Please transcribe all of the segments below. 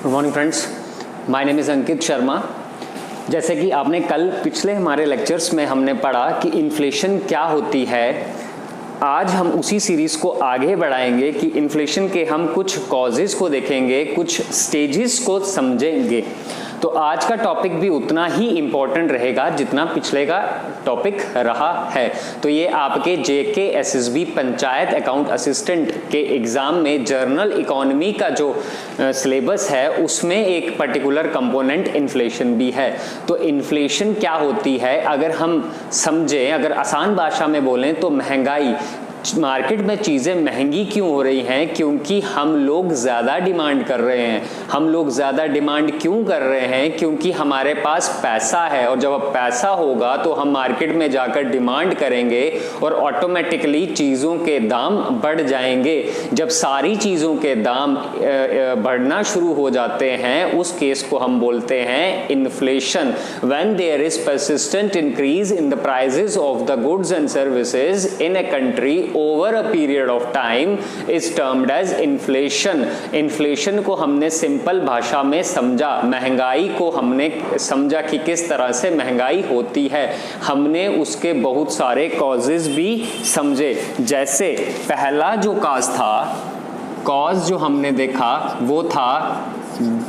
Good morning friends, my name is Ankit Sharma. जैसे कि आपने कल पिछले हमारे लेक्चर्स में हमने पढ़ा कि इन्फ्लेशन क्या होती है, आज हम उसी सीरीज़ को आगे बढ़ाएंगे कि इन्फ्लेशन के हम कुछ कॉजेज़ को देखेंगे, कुछ स्टेजेस को समझेंगे। तो आज का टॉपिक भी उतना ही इम्पोर्टेंट रहेगा जितना पिछले का टॉपिक रहा है। तो ये आपके जेके एसएसबी पंचायत अकाउंट असिस्टेंट के एग्ज़ाम में जर्नल इकोनॉमी का जो सिलेबस है उसमें एक पर्टिकुलर कंपोनेंट इन्फ्लेशन भी है। तो इन्फ्लेशन क्या होती है अगर हम समझें, अगर आसान भाषा में बोलें तो महंगाई, मार्केट में चीज़ें महंगी क्यों हो रही हैं? क्योंकि हम लोग ज़्यादा डिमांड कर रहे हैं। हम लोग ज़्यादा डिमांड क्यों कर रहे हैं? क्योंकि हमारे पास पैसा है, और जब अब पैसा होगा तो हम मार्केट में जाकर डिमांड करेंगे और ऑटोमेटिकली चीज़ों के दाम बढ़ जाएंगे। जब सारी चीज़ों के दाम बढ़ना शुरू हो जाते हैं उस केस को हम बोलते हैं inflation. When there is persistent increase in the prices of the goods and services in a country over a period of time is termed as inflation। Inflation को हमने सिंपल भाषा में समझा, महंगाई को हमने समझा कि किस तरह से महंगाई होती है। हमने उसके बहुत सारे कॉजेज भी समझे। जैसे पहला जो कॉज जो हमने देखा वो था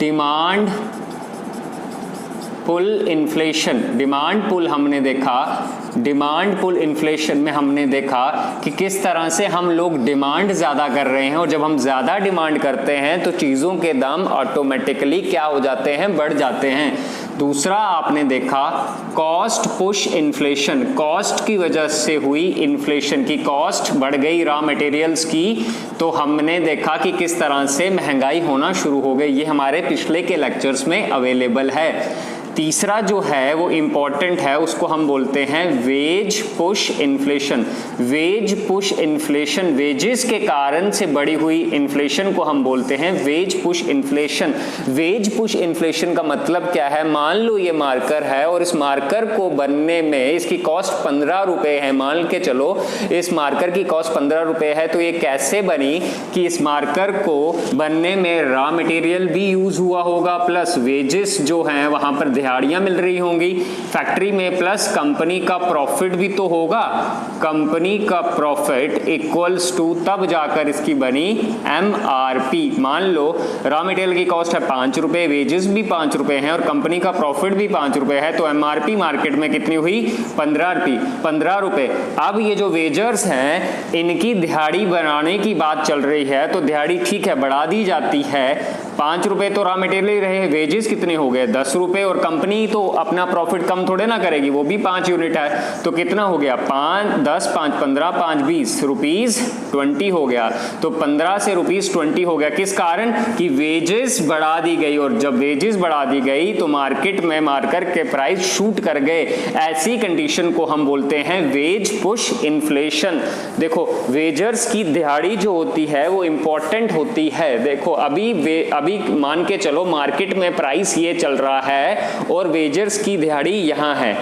demand pull inflation. Demand pull हमने देखा, डिमांड पुल इन्फ्लेशन में हमने देखा कि किस तरह से हम लोग डिमांड ज़्यादा कर रहे हैं, और जब हम ज़्यादा डिमांड करते हैं तो चीज़ों के दाम ऑटोमेटिकली क्या हो जाते हैं, बढ़ जाते हैं। दूसरा आपने देखा कॉस्ट पुश इन्फ्लेशन। कॉस्ट की वजह से हुई इन्फ्लेशन, की कॉस्ट बढ़ गई रॉ मटेरियल्स की, तो हमने देखा कि किस तरह से महंगाई होना शुरू हो गई। ये हमारे पिछले के लेक्चर्स में अवेलेबल है। तीसरा जो है वो इम्पॉर्टेंट है, उसको हम बोलते हैं wage push inflation. Wage push inflation, wages के कारण से बढ़ी हुई इन्फ्लेशन को हम बोलते हैं wage push inflation. Wage push inflation का मतलब क्या है? मान लो ये मार्कर है और इस मार्कर को बनने में इसकी कॉस्ट 15 रुपए है। मान के चलो इस मार्कर की कॉस्ट 15 रुपए है, तो ये कैसे बनी कि इस मार्कर को बनने में रॉ मटेरियल भी यूज हुआ होगा, प्लस वेजेस जो हैं वहां पर दिहाड़ियां मिल रही होंगी फैक्ट्री में, प्लस कंपनी का प्रॉफिट भी तो होगा। कंपनी का प्रॉफिट इक्वल्स टू तब जाकर इसकी बनी एमआरपी। मान लो रॉ मटेरियल की कॉस्ट है 5 रुपए, वेजेस भी 5 रुपए हैं और कंपनी का प्रॉफिट भी 5 रुपए है, तो एमआरपी मार्केट में कितनी हुई? 15 रुपए। अब ये जो वेजर्स हैं इनकी दिहाड़ी बनाने की बात चल रही है, तो दिहाड़ी ठीक है बढ़ा दी जाती है। 5 रुपए तो रॉ मटेरियल ही रहे, वेजेस कितने हो गए? 10 रुपए, और कंपनी तो अपना प्रॉफिट कम थोड़े ना करेगी, वो भी 5 यूनिट है, तो कितना हो गया? 5 10 5 15 5 20 रुपीज 20 हो गया। तो 15 से रुपीज 20 हो गया। किस कारण? कि वेजेस बढ़ा दी गई, और जब वेजेस बढ़ा दी गई तो मार्केट में मार्कर के प्राइस शूट कर गए। ऐसी कंडीशन को हम बोलते हैं वेज पुश इन्फ्लेशन। देखो वेजर्स की दिहाड़ी जो होती है वो इंपॉर्टेंट होती है। देखो अभी मान के चलो मार्केट में प्राइस ये चल रहा है और वेजर्स की दिहाड़ी यहाँ है।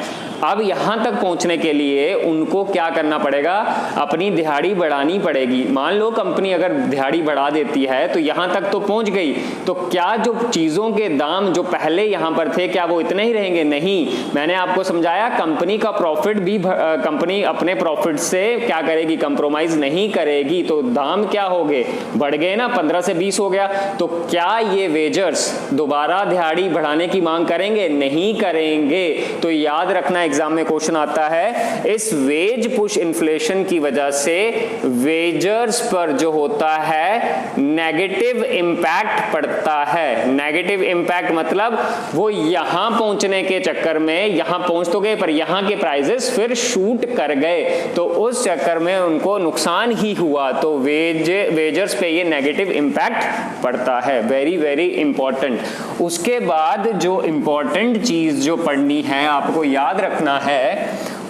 अब यहां तक पहुंचने के लिए उनको क्या करना पड़ेगा? अपनी दिहाड़ी बढ़ानी पड़ेगी। मान लो कंपनी अगर दिहाड़ी बढ़ा देती है तो यहां तक तो पहुंच गई, तो क्या जो चीजों के दाम जो पहले यहां पर थे क्या वो इतने ही रहेंगे? नहीं। मैंने आपको समझाया कंपनी का प्रॉफिट भी, कंपनी अपने प्रॉफिट से क्या करेगी? कंप्रोमाइज नहीं करेगी। तो दाम क्या हो गए? बढ़ गए ना, 15 से 20 हो गया। तो क्या ये वेजर्स दोबारा दिहाड़ी बढ़ाने की मांग करेंगे? नहीं करेंगे। तो याद रखना, एग्जाम में क्वेश्चन आता है इस वेज पुश इन्फ्लेशन की वजह से वेजर्स पर जो होता है नेगेटिव इंपैक्ट पड़ता है। नेगेटिव इंपैक्ट मतलब वो यहां पहुंचने के चक्कर में, यहां पहुंच तो गए पर यहां के प्राइसेस फिर शूट कर गए, तो उस चक्कर में उनको नुकसान ही हुआ। तो वेजर्स पे ये नेगेटिव इंपैक्ट पड़ता है। Very very important. उसके बाद जो इंपॉर्टेंट चीज जो पढ़नी है, आपको याद रखना है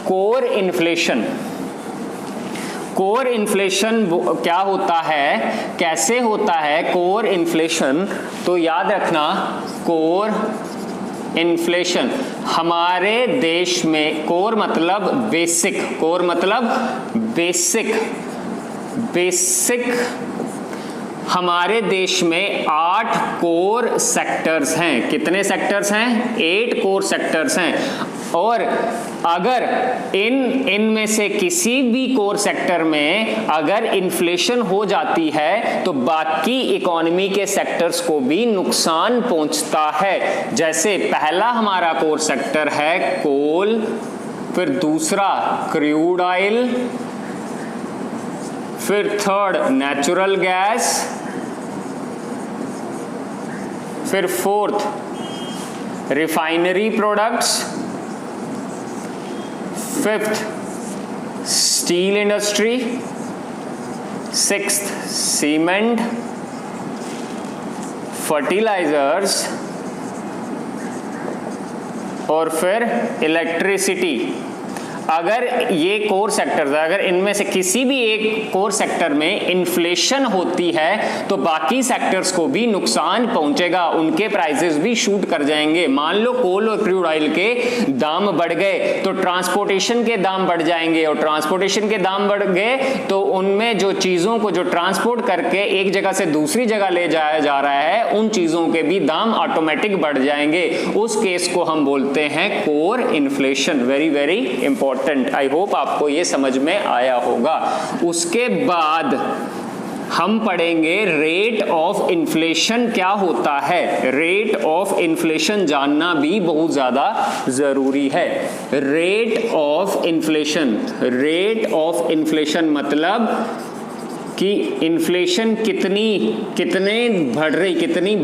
कोर इन्फ्लेशन। कोर इन्फ्लेशन क्या होता है, कैसे होता है कोर इन्फ्लेशन? तो याद रखना कोर इन्फ्लेशन हमारे देश में, कोर मतलब बेसिक, कोर मतलब बेसिक, बेसिक हमारे देश में 8 कोर सेक्टर्स हैं। कितने सेक्टर्स हैं? 8 कोर सेक्टर्स हैं। और अगर इनमें से किसी भी कोर सेक्टर में अगर इन्फ्लेशन हो जाती है तो बाकी इकोनॉमी के सेक्टर्स को भी नुकसान पहुंचता है। जैसे पहला हमारा कोर सेक्टर है कोल, फिर दूसरा क्रूड ऑयल, फिर थर्ड नेचुरल गैस, फिर fourth refinery products, fifth steel industry, sixth cement, fertilisers और फिर इलेक्ट्रिसिटी। अगर ये कोर सेक्टर्स, अगर इनमें से किसी भी एक कोर सेक्टर में इन्फ्लेशन होती है तो बाकी सेक्टर्स को भी नुकसान पहुंचेगा, उनके प्राइसेस भी शूट कर जाएंगे। मान लो कोल और क्रूड ऑयल के दाम बढ़ गए तो ट्रांसपोर्टेशन के दाम बढ़ जाएंगे, और ट्रांसपोर्टेशन के दाम बढ़ गए तो उनमें जो चीजों को जो ट्रांसपोर्ट करके एक जगह से दूसरी जगह ले जाया जा रहा है, उन चीजों के भी दाम ऑटोमेटिक बढ़ जाएंगे। उस केस को हम बोलते हैं core inflation. Very very important. I hope आपको ये समझ में आया होगा। उसके बाद हम पढ़ेंगे रेट ऑफ इन्फ्लेशन क्या होता है। रेट ऑफ इन्फ्लेशन जानना भी बहुत ज्यादा जरूरी है। Rate of inflation, rate of inflation मतलब कि इन्फ्लेशन कितनी बढ़ रही, कितनी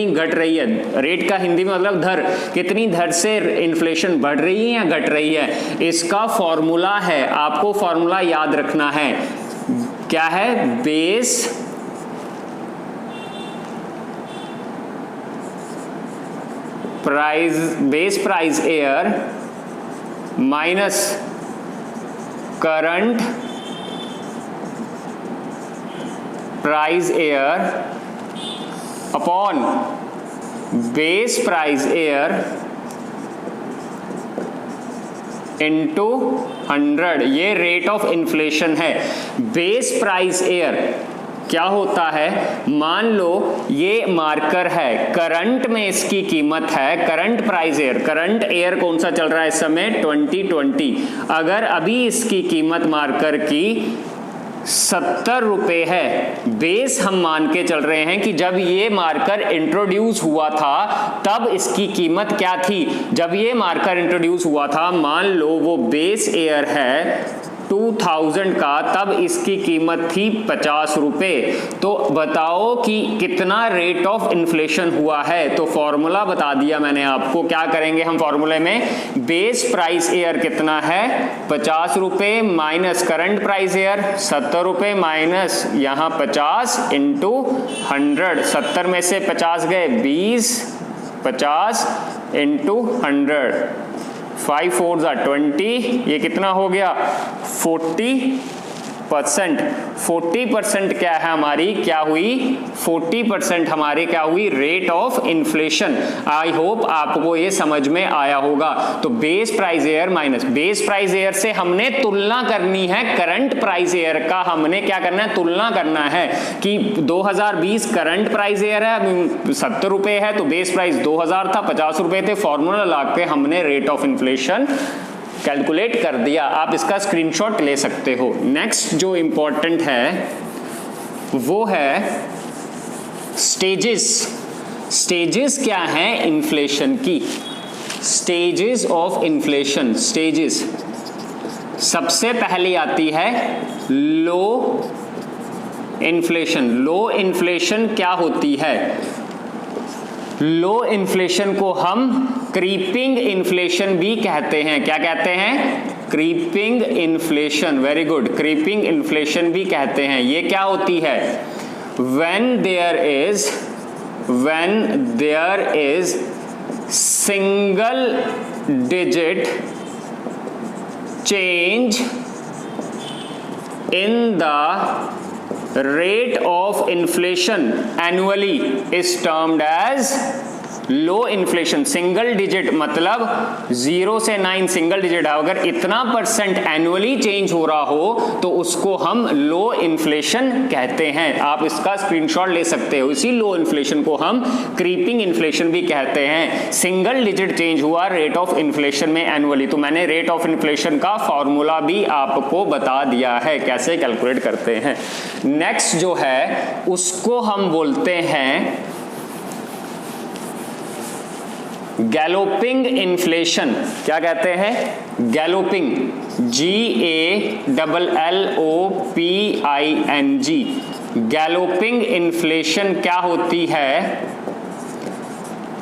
घट रही है। रेट का हिंदी में मतलब दर, कितनी दर से इन्फ्लेशन बढ़ रही है या घट रही है। इसका फॉर्मूला है, आपको फॉर्मूला याद रखना है। क्या है? Base price air minus current price air upon base price air into 100। ये रेट ऑफ इन्फ्लेशन है। बेस प्राइस एयर क्या होता है? मान लो ये मार्कर है, करंट में इसकी कीमत है, current price air, current air कौन सा चल रहा है इस समय? 2020। अगर अभी इसकी कीमत मार्कर की 70 रुपए है, बेस हम मान के चल रहे हैं कि जब ये मार्कर इंट्रोड्यूस हुआ था तब इसकी कीमत क्या थी। जब ये मार्कर इंट्रोड्यूस हुआ था, मान लो वो बेस एयर है 2000 का, तब इसकी कीमत थी 50 रुपए। तो बताओ कि कितना रेट ऑफ इन्फ्लेशन हुआ है। तो फॉर्मूला बता दिया मैंने आपको। क्या करेंगे हम फॉर्मूले में? बेस प्राइस एयर कितना है? 50 रुपए माइनस करंट प्राइस एयर 70 रुपए माइनस यहाँ 50 इंटू 100। 70 में से 50 गए 20, 50 इंटू 100, 5 4 20। ये कितना हो गया? 40%। 40% क्या है हमारी? क्या हुई? 40% हमारी क्या हुई? Rate of inflation. I hope आपको ये समझ में आया होगा। तो base price air minus base price air से हमने तुलना करनी है करंट प्राइस एयर का। हमने क्या करना है? तुलना करना है कि 2020 करंट प्राइस एयर है 70 रुपए है, तो बेस प्राइस 2000 था, 50 रुपए थे। फॉर्मूला लगा के हमने रेट ऑफ इन्फ्लेशन कैलकुलेट कर दिया। आप इसका स्क्रीनशॉट ले सकते हो। नेक्स्ट जो इंपॉर्टेंट है वो है स्टेजेस। स्टेजेस क्या हैं इन्फ्लेशन की? Stages of inflation. स्टेजेस सबसे पहले आती है लो इन्फ्लेशन। लो इन्फ्लेशन क्या होती है? लो इन्फ्लेशन को हम क्रीपिंग इन्फ्लेशन भी कहते हैं। क्या कहते हैं? Creeping inflation. Very good, creeping inflation भी कहते हैं। ये क्या होती है? when there is single digit change in the rate of inflation annually is termed as low inflation, single digit मतलब 0 से 9 सिंगल डिजिट है, अगर इतना परसेंट एनुअली चेंज हो रहा हो तो उसको हम लो इन्फ्लेशन कहते हैं। आप इसका स्क्रीनशॉट ले सकते हो। इसी लो इन्फ्लेशन को हम क्रीपिंग इन्फ्लेशन भी कहते हैं। सिंगल डिजिट चेंज हुआ रेट ऑफ इन्फ्लेशन में एनुअली। तो मैंने रेट ऑफ इन्फ्लेशन का फॉर्मूला भी आपको बता दिया है कैसे कैलकुलेट करते हैं। नेक्स्ट जो है उसको हम बोलते हैं गैलोपिंग इन्फ्लेशन। क्या कहते हैं? Galloping, GALLOPING। गैलोपिंग इन्फ्लेशन क्या होती है?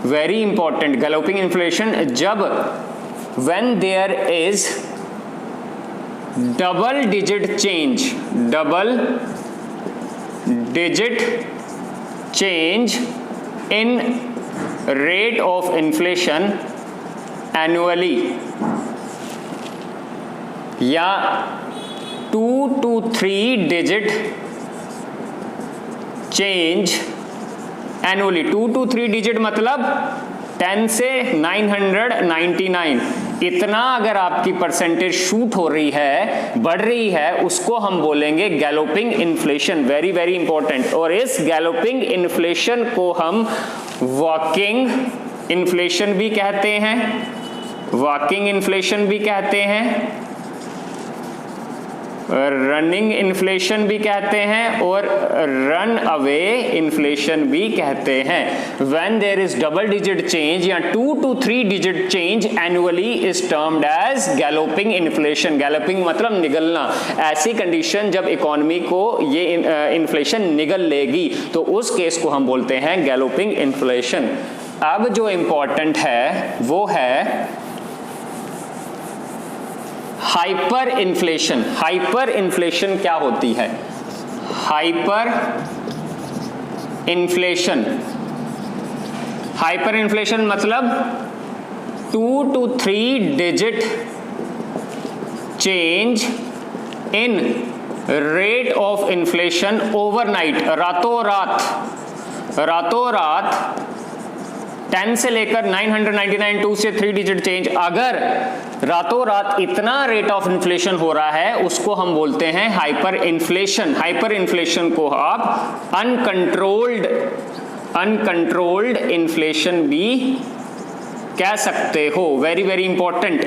Very important. गैलोपिंग इन्फ्लेशन जब when there is double digit change, double digit change in rate of inflation annually या 2 to 3 digit change annually। 2 to 3 digit मतलब 10 से 999, इतना अगर आपकी परसेंटेज शूट हो रही है, बढ़ रही है, उसको हम बोलेंगे galloping inflation. Very very important. और इस गैलोपिंग इन्फ्लेशन को हम वॉकिंग इन्फ्लेशन भी कहते हैं, वॉकिंग इन्फ्लेशन भी कहते हैं, रनिंग इन्फ्लेशन भी कहते हैं और रन अवे इन्फ्लेशन भी कहते हैं। When there is double digit change या 2 to 3 digit change annually is termed as galloping inflation. Galloping मतलब निगलना। ऐसी कंडीशन जब इकोनॉमी को ये इन्फ्लेशन निगल लेगी तो उस केस को हम बोलते हैं गैलोपिंग इन्फ्लेशन। अब जो इंपॉर्टेंट है वो है हाइपर इन्फ्लेशन। हाइपर इन्फ्लेशन क्या होती है? हाइपर इन्फ्लेशन, हाइपर इन्फ्लेशन मतलब 2 to 3 digit change in rate of inflation overnight, रातों रात, रातों रात 10 से लेकर 999, 2 से 3 डिजिट चेंज। अगर रातों रात इतना रेट ऑफ इन्फ्लेशन हो रहा है उसको हम बोलते हैं हाइपर इन्फ्लेशन। हाइपर इन्फ्लेशन को आप अनकंट्रोल्ड इन्फ्लेशन भी कह सकते हो। Very very important.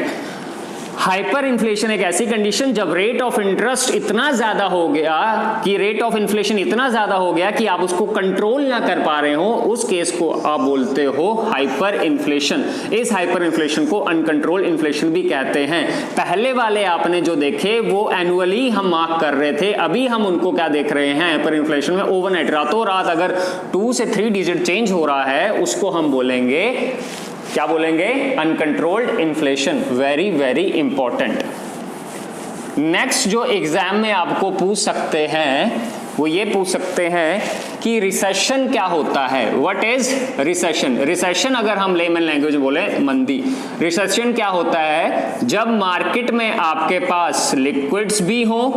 Hyper inflation एक ऐसी कंडीशन जब रेट ऑफ इंटरेस्ट इतना ज्यादा हो गया कि रेट ऑफ इन्फ्लेशन इतना ज्यादा हो गया कि आप उसको कंट्रोल ना कर पा रहे हो, उस केस को आप बोलते हो हाइपर इन्फ्लेशन। इस हाइपर इन्फ्लेशन को अनकंट्रोल्ड इन्फ्लेशन भी कहते हैं। पहले वाले आपने जो देखे वो एनुअली हम मार्क कर रहे थे, अभी हम उनको क्या देख रहे हैं हाइपर इन्फ्लेशन में ओवरनाइट, रातों रात अगर 2 से 3 डिजिट चेंज हो रहा है उसको हम बोलेंगे, क्या बोलेंगे? Uncontrolled inflation. Very very important. Next जो एग्जाम में आपको पूछ सकते हैं वो ये पूछ सकते हैं कि रिसेशन क्या होता है? What is recession? रिसेशन अगर हम लेमन लैंग्वेज बोले मंदी, रिसेशन क्या होता है? जब मार्केट में आपके पास लिक्विड्स भी हो,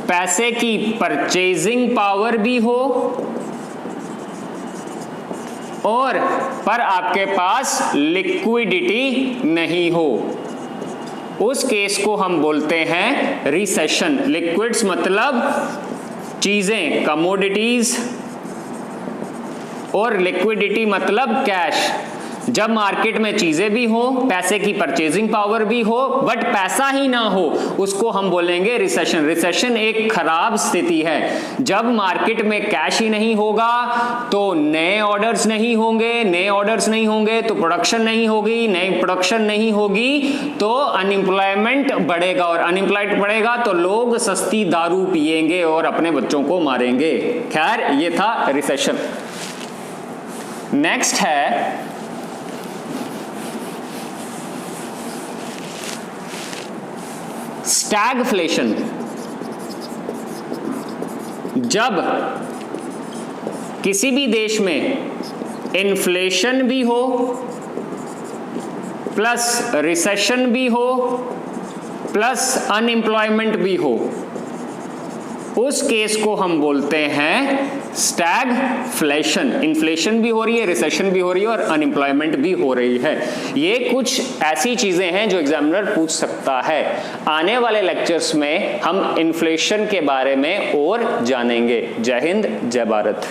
पैसे की परचेजिंग पावर भी हो और पर आपके पास लिक्विडिटी नहीं हो, उस केस को हम बोलते हैं रिसेशन। लिक्विड्स मतलब चीजें, कमोडिटीज, और लिक्विडिटी मतलब कैश। जब मार्केट में चीजें भी हो, पैसे की परचेजिंग पावर भी हो, बट पैसा ही ना हो, उसको हम बोलेंगे रिसेशन। रिसेशन एक खराब स्थिति है। जब मार्केट में कैश ही नहीं होगा तो नए ऑर्डर्स नहीं होंगे, नए ऑर्डर्स नहीं होंगे तो प्रोडक्शन नहीं होगी, नई प्रोडक्शन नहीं होगी तो अनएम्प्लॉयमेंट बढ़ेगा, और अनएम्प्लॉयमेंट बढ़ेगा तो लोग सस्ती दारू पिएंगे और अपने बच्चों को मारेंगे। खैर, ये था रिसेशन। नेक्स्ट है स्टैगफ्लेशन। जब किसी भी देश में इन्फ्लेशन भी हो प्लस रिसेशन भी हो प्लस अनएम्प्लॉयमेंट भी हो, उस केस को हम बोलते हैं स्टैगफ्लेशन, इन्फ्लेशन भी हो रही है, रिसेशन भी हो रही है और अनएम्प्लॉयमेंट भी हो रही है। ये कुछ ऐसी चीजें हैं जो एग्जामिनर पूछ सकता है। आने वाले लेक्चर्स में हम इन्फ्लेशन के बारे में और जानेंगे। जय हिंद, जय भारत।